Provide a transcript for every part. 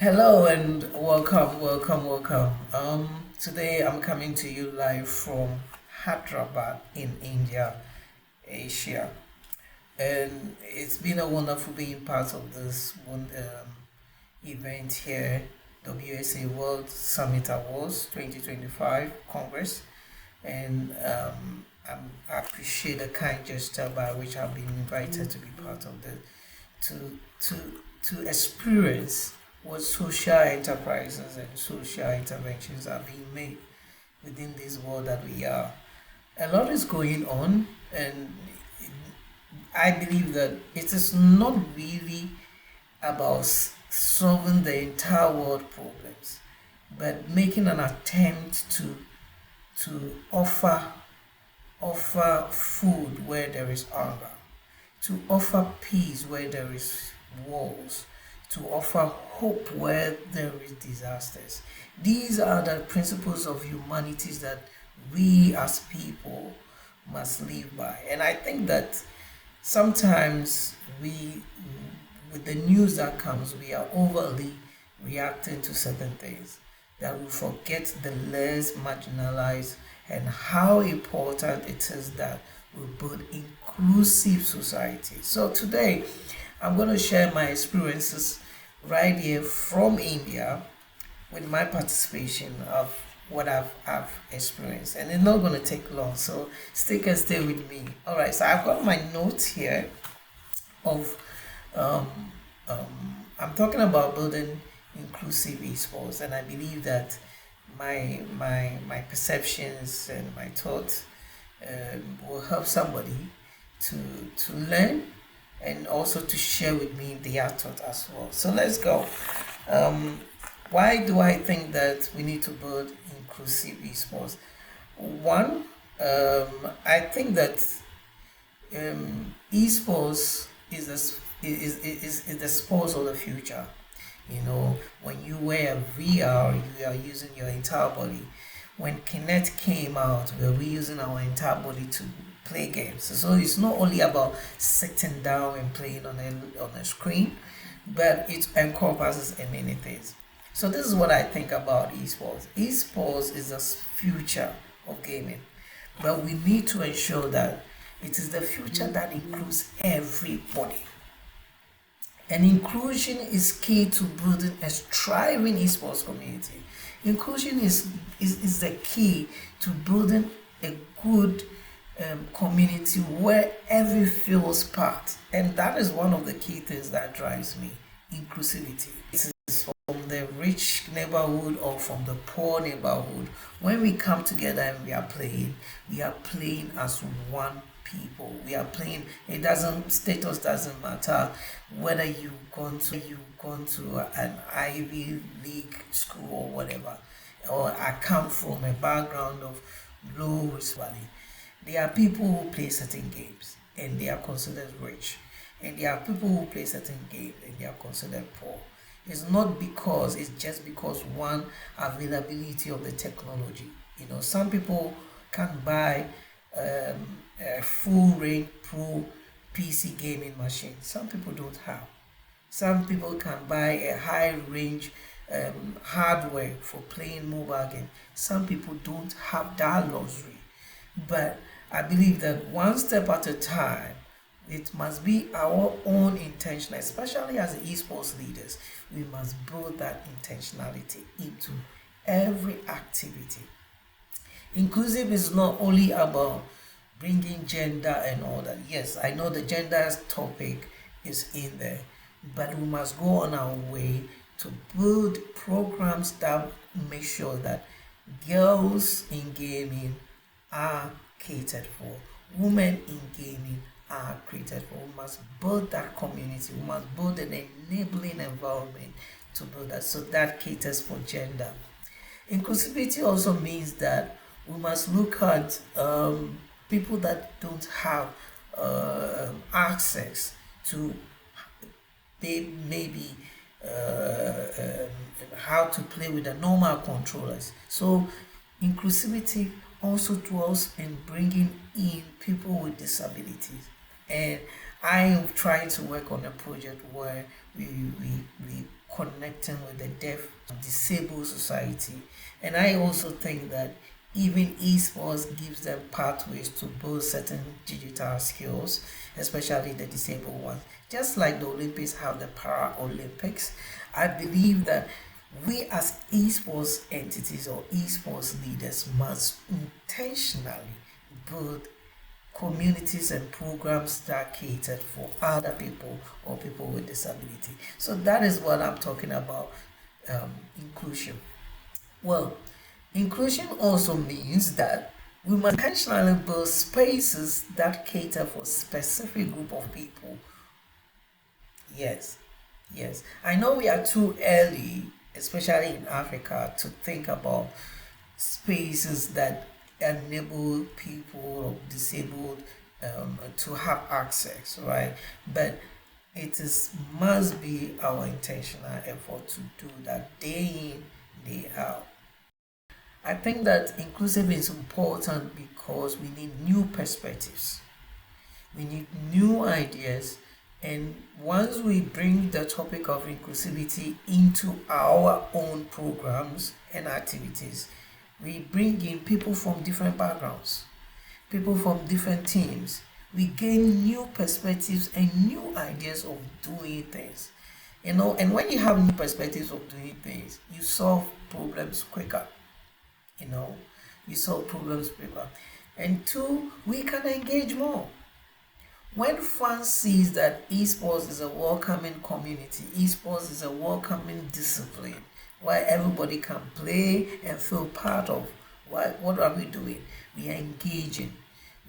Hello and welcome. Today I'm coming to you live from Hyderabad in India, Asia, and it's been a wonderful being part of this event here, WSA World Summit Awards 2025 Congress, and I appreciate the kind gesture by which I've been invited to be part of the to to to experience what social enterprises and social interventions are being made within this world that we are. A lot is going on, and I believe that it is not really about solving the entire world problems, but making an attempt to offer food where there is hunger, to offer peace where there is wars, to offer hope where there is disasters. These are the principles of humanities that we as people must live by. And I think that sometimes with the news that comes, we are overly reacting to certain things that we forget the less marginalized and how important it is that we build inclusive society. So today, I'm going to share my experiences right here from India with my participation of what I've experienced. And it's not going to take long, so stick and stay with me. All right, so I've got my notes here of, um, I'm talking about building inclusive esports, and I believe that my perceptions and my thoughts will help somebody to learn and also to share with me their thought as well. So let's go. Um, why do I think that we need to build inclusive esports? One, I think that esports is the sports of the future. You know, when you wear VR, you are using your entire body. When Kinect came out, we were using our entire body to play games. So it's not only about sitting down and playing on a screen, but it encompasses many things. So this is what I think about esports. Esports is the future of gaming, but we need to ensure that it is the future that includes everybody. And inclusion is key to building a thriving esports community. Inclusion is the key to building a good community where every feels part. And that is one of the key things that drives me, inclusivity. It is from the rich neighborhood or from the poor neighborhood. When we come together and we are playing as one people. We are playing. It doesn't status doesn't matter whether you've gone to an Ivy League school or whatever, or I come from a background of low risk valley. There are people who play certain games and they are considered rich, and there are people who play certain games and they are considered poor. It's just because one availability of the technology. You know, some people can buy a full range pro PC gaming machine. Some people don't have. Some people can buy a high range hardware for playing mobile game. Some people don't have that luxury. But I believe that one step at a time, it must be our own intention, especially as esports leaders. We must build that intentionality into every activity. Inclusive is not only about bringing gender and all that. Yes, I know the gender topic is in there, but we must go on our way to build programs that make sure that girls in gaming are catered for, women in gaming are created for. We must build that community. We must build an enabling environment to build that, so that caters for gender. Inclusivity also means that we must look at people that don't have access to maybe how to play with the normal controllers. So inclusivity also dwells in bringing in people with disabilities. And I am trying to work on a project where we connecting with the deaf, disabled society. And I also think that even esports gives them pathways to build certain digital skills, especially the disabled ones. Just like the Olympics have the Paralympics, I believe that we as esports entities or esports leaders must intentionally build communities and programs that cater for other people or people with disability. So that is what I'm talking about, inclusion. Well, inclusion also means that we must intentionally build spaces that cater for a specific group of people. Yes, yes. I know we are too early, especially in Africa, to think about spaces that enable people or disabled to have access, right? But it is must be our intentional effort to do that day in, day out. I think that inclusive is important because we need new perspectives. We need new ideas. And once we bring the topic of inclusivity into our own programs and activities, we bring in people from different backgrounds, people from different teams. We gain new perspectives and new ideas of doing things. And when you have new perspectives of doing things, you solve problems quicker. You know, you solve problems quicker. And two, we can engage more. When fans sees that esports is a welcoming community, esports is a welcoming discipline where everybody can play and feel part of what are we doing? We are engaging.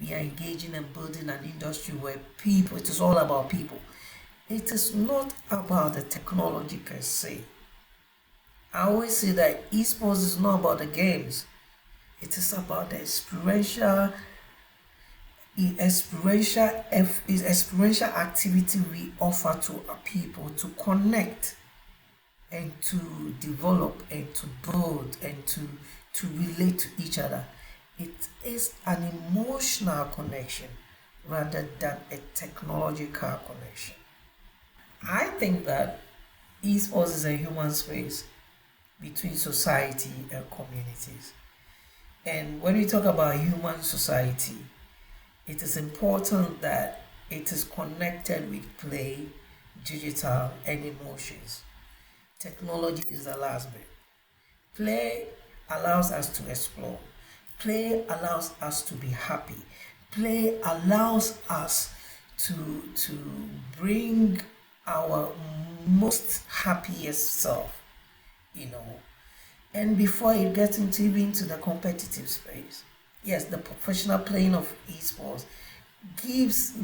We are engaging and building an industry where people, it is all about people. It is not about the technology per se. I always say that esports is not about the games. It is about the experiential activity we offer to our people to connect and to develop and to build and to relate to each other. It is an emotional connection rather than a technological connection. I think that esports is a human space between society and communities. And when we talk about human society, it is important that it is connected with play, digital, and emotions. Technology is the last bit. Play allows us to explore. Play allows us to be happy. Play allows us to bring our most happiest self, you know. And before it gets into the competitive space, yes, the professional playing of esports gives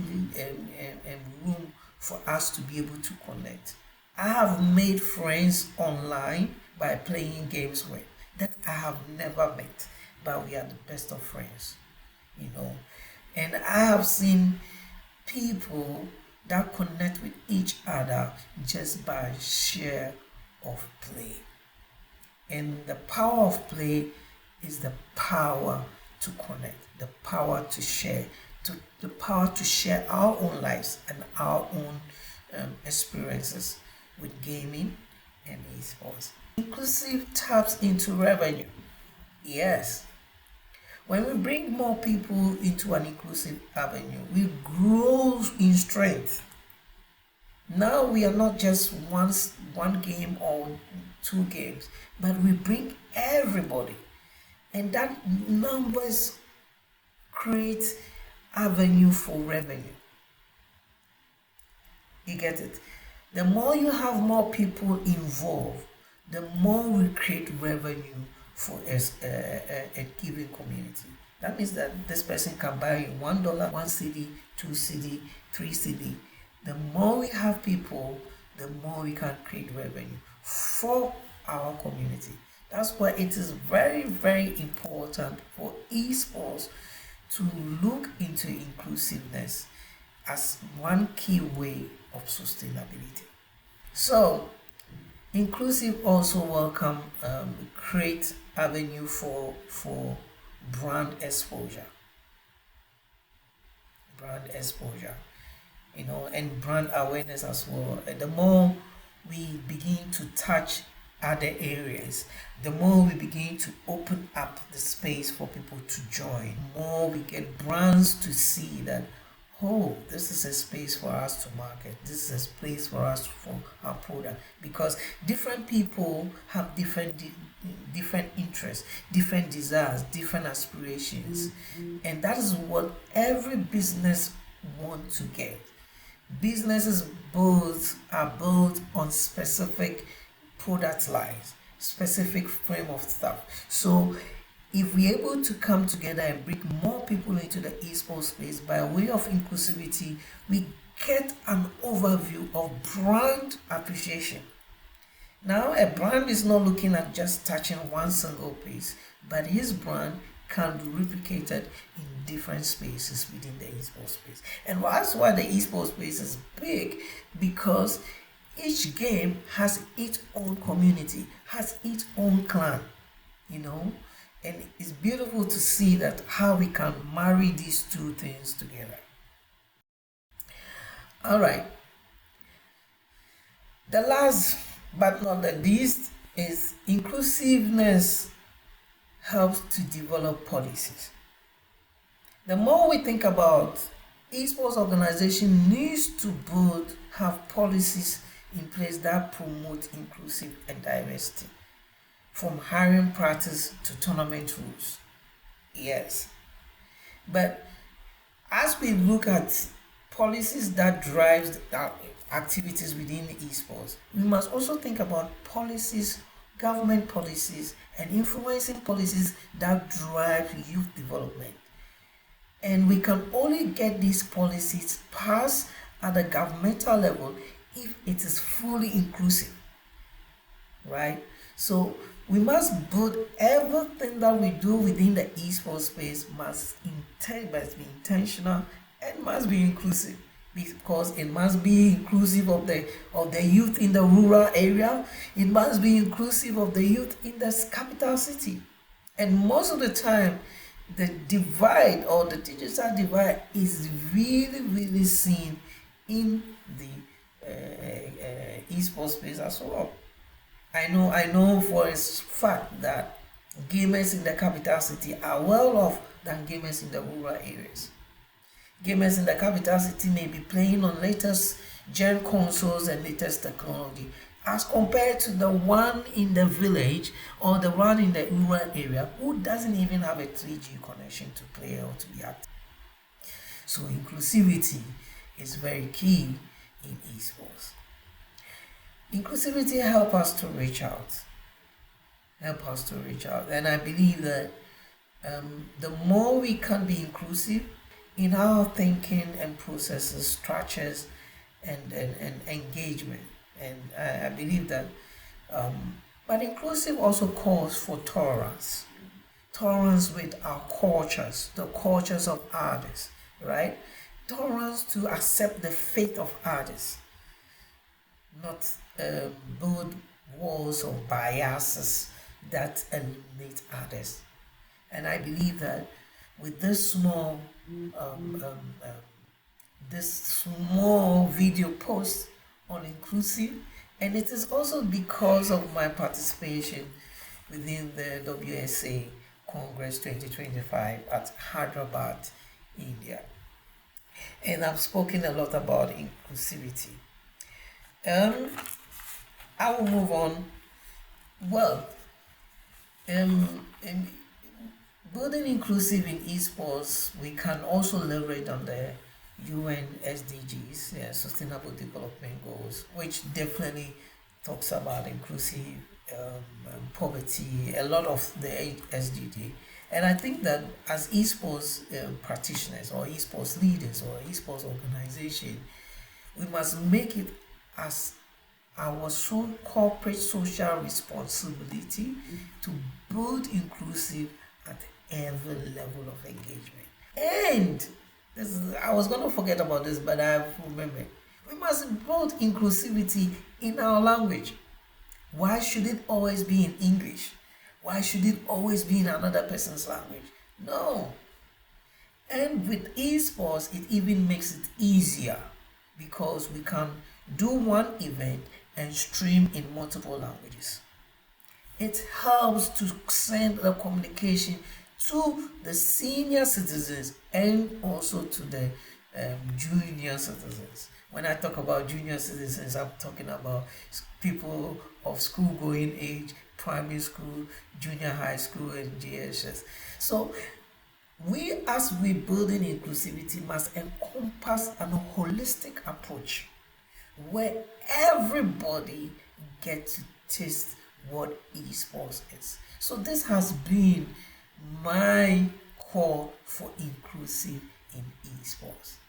room for us to be able to connect. I have made friends online by playing games with that I have never met, but we are the best of friends, you know. And I have seen people that connect with each other just by share of play. And the power of play is the power to connect, the power to share, the power to share our own lives and our own experiences with gaming and esports. Inclusive taps into revenue. Yes. When we bring more people into an inclusive avenue, we grow in strength. Now we are not just one game or two games, but we bring everybody. And that numbers create avenue for revenue. You get it? The more you have more people involved, the more we create revenue for a given community. That means that this person can buy $1, one CD, two CD, three CD. The more we have people, the more we can create revenue for our community. That's why it is very, very important for esports to look into inclusiveness as one key way of sustainability. So, inclusive also welcome create avenue for brand exposure. Brand exposure, and brand awareness as well. And the more we begin to touch other areas, the more we begin to open up the space for people to join, more we get brands to see that, oh, this is a space for us to market, this is a place for us for our product, because different people have different interests, different desires, different aspirations, and that is what every business wants to get. Businesses both are built on specific product lines, specific frame of stuff. So if we're able to come together and bring more people into the esports space by way of inclusivity, we get an overview of brand appreciation. Now, a brand is not looking at just touching one single piece, but his brand can be replicated in different spaces within the esports space. And that's why the esports space is big, because each game has its own community, has its own clan, and it's beautiful to see that how we can marry these two things together. All right. The last but not the least is inclusiveness helps to develop policies. The more we think about esports organization needs to have policies in place that promote inclusive and diversity, from hiring practice to tournament rules. Yes. But as we look at policies that drives activities within esports, we must also think about policies, government policies, and influencing policies that drive youth development. And we can only get these policies passed at the governmental level if it is fully inclusive, right? So we must build everything that we do within the esports space must be intentional and must be inclusive, because it must be inclusive of the youth in the rural area. It must be inclusive of the youth in the capital city. And most of the time, the divide or the digital divide is really, really seen in the esports space as well. I know for a fact that gamers in the capital city are well off than gamers in the rural areas. Gamers in the capital city may be playing on latest gen consoles and latest technology, as compared to the one in the village or the one in the rural area who doesn't even have a 3G connection to play or to be active. So inclusivity is very key in esports. Inclusivity helps us to reach out. And I believe that the more we can be inclusive in our thinking and processes, structures, and engagement. And I believe that, but inclusive also calls for tolerance. Tolerance with our cultures, the cultures of others, right? Tolerance to accept the faith of others, not build walls of biases that eliminate others. And I believe that with this small video post on inclusive, and it is also because of my participation within the WSA Congress 2025 at Hyderabad, India. And I've spoken a lot about inclusivity. I will move on. Well, building inclusive in esports, we can also leverage on the UN SDGs, Sustainable Development Goals, which definitely talks about inclusive poverty, a lot of the SDG. And I think that as esports practitioners or esports leaders or esports organization, we must make it as our corporate social responsibility to build inclusive at every level of engagement. And I was going to forget about this, but I've remembered. We must build inclusivity in our language. Why should it always be in English? Why should it always be in another person's language? No. And with esports, it even makes it easier, because we can do one event and stream in multiple languages. It helps to send the communication to the senior citizens and also to the junior citizens. When I talk about junior citizens, I'm talking about people of school going age, primary school, junior high school, and JSS. So we, as we building inclusivity, must encompass an holistic approach where everybody gets to taste what esports is. So this has been my call for inclusive in esports.